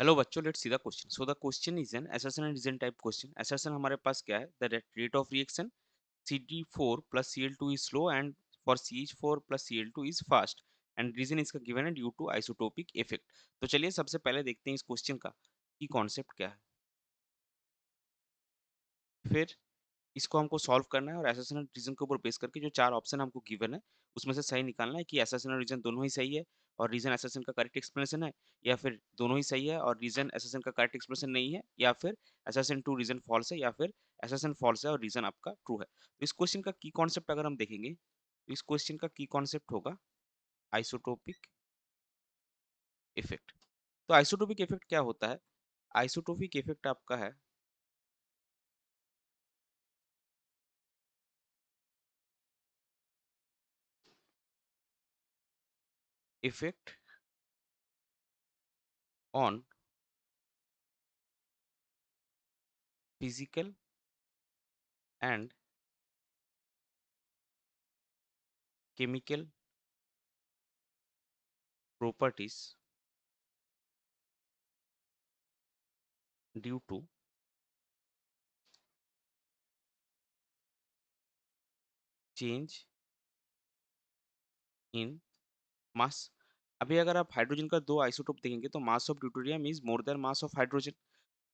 Hello बच्चों, let's see the question. So the question is an assertion and reason type question. assertion हमारे पास क्या है? The rate of reaction CD4 plus Cl2 is slow and for CH4 plus Cl2 is fast and reason इसका given है due to isotopic effect. तो चलिए सबसे पहले देखते हैं इस क्वेश्चन का कि कॉन्सेप्ट क्या है. फिर इसको हमको सॉल्व करना है और एसेशन एंड रीजन के ऊपर बेस करके जो चार ऑप्शन हमको गिवन है उसमें से सही निकालना है कि एसेशन और रीजन दोनों ही सही है और रीजन एसेशन का करेक्ट एक्सप्लेनेशन है, या फिर दोनों ही सही है और रीजन एसेशन का करेक्ट एक्सप्लेनेशन नहीं है, या फिर एसेशन टू रीजन फॉल्स है, या फिर एसेशन फॉल्स है और रीजन आपका ट्रू है. तो इस क्वेश्चन का की कॉन्सेप्ट अगर हम देखेंगे तो इस क्वेश्चन का की कॉन्सेप्ट होगा आइसोटोपिक इफेक्ट. तो आइसोटोपिक इफेक्ट क्या होता है? आइसोटोपिक इफेक्ट आपका है effect on physical and chemical properties due to change in mass. अभी अगर आप हाइड्रोजन का दो आइसोटोप देखेंगे तो mass of deuterium is more than mass of hydrogen.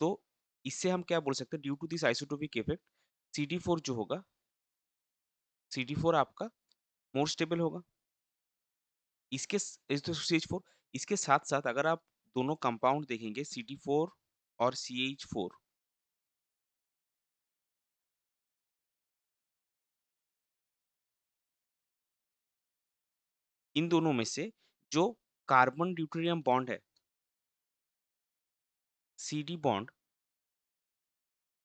तो इससे हम क्या बोल सकते हैं? Due to this isotopic effect CD4 जो होगा, CD4 आपका मोर स्टेबल होगा. इसके इस तो CH4, इसके साथ साथ अगर आप दोनों कंपाउंड देखेंगे CD4 और CH4, इन दोनों में से जो कार्बन ड्यूटेरियम बॉन्ड है, CD bond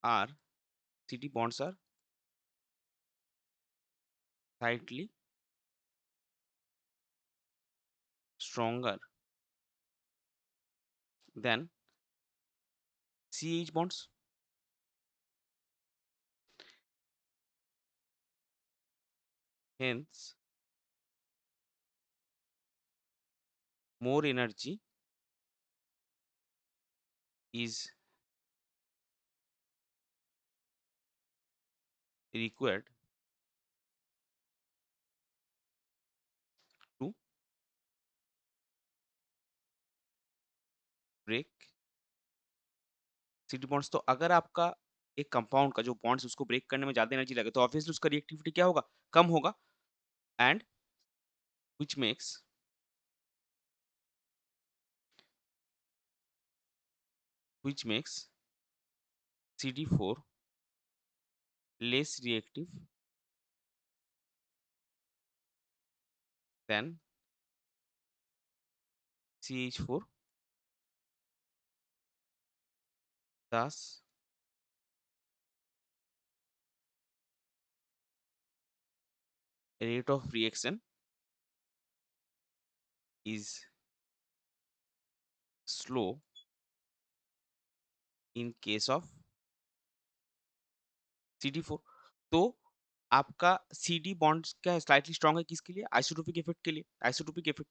are CD bonds are slightly stronger than CH bonds. Hence, more energy is required to break CH bonds. तो अगर आपका एक कंपाउंड का जो बॉन्ड्स उसको ब्रेक करने में ज्यादा एनर्जी लगे तो ऑब्वियसली उसका रिएक्टिविटी क्या होगा? कम होगा. And which makes which makes CD4 less reactive than CH4. Thus, rate of reaction is slow in case of CD4. तो आपका CD बॉन्ड्स क्या है? स्लाइटली स्ट्रांग है किसके लिए? आइसोटोपिक इफेक्ट के लिए. आइसोटोपिक इफेक्ट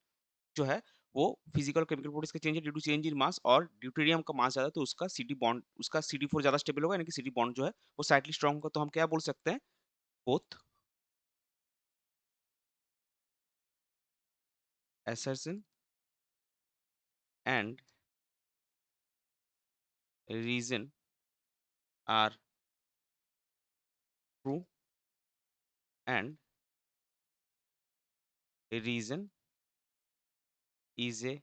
जो है वो फिजिकल केमिकल प्रॉपर्टीज का चेंज है ड्यू टू चेंज इन मास, और ड्यूटेरियम का मास ज्यादा है तो उसका CD बॉन्ड, उसका CD4 ज्यादा स्टेबल होगा, यानी कि CD बॉन्ड जो है वो स्लाइटली स्ट्रांग होगा. तो हम क्या बोल सकते हैं? Both assertion and reason are true and reason is a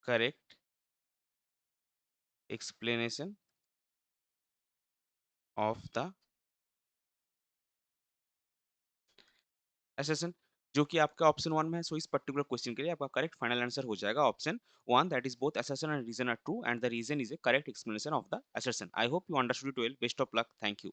correct explanation of the assertion. जो कि आपका ऑप्शन वन में है. सो इस पर्टिकुलर क्वेश्चन के लिए आपका करेक्ट फाइनल आंसर हो जाएगा option one, that is both assertion and reason are true and the reason is a correct explanation of the assertion. I hope you understood it well. Best of luck. Thank you.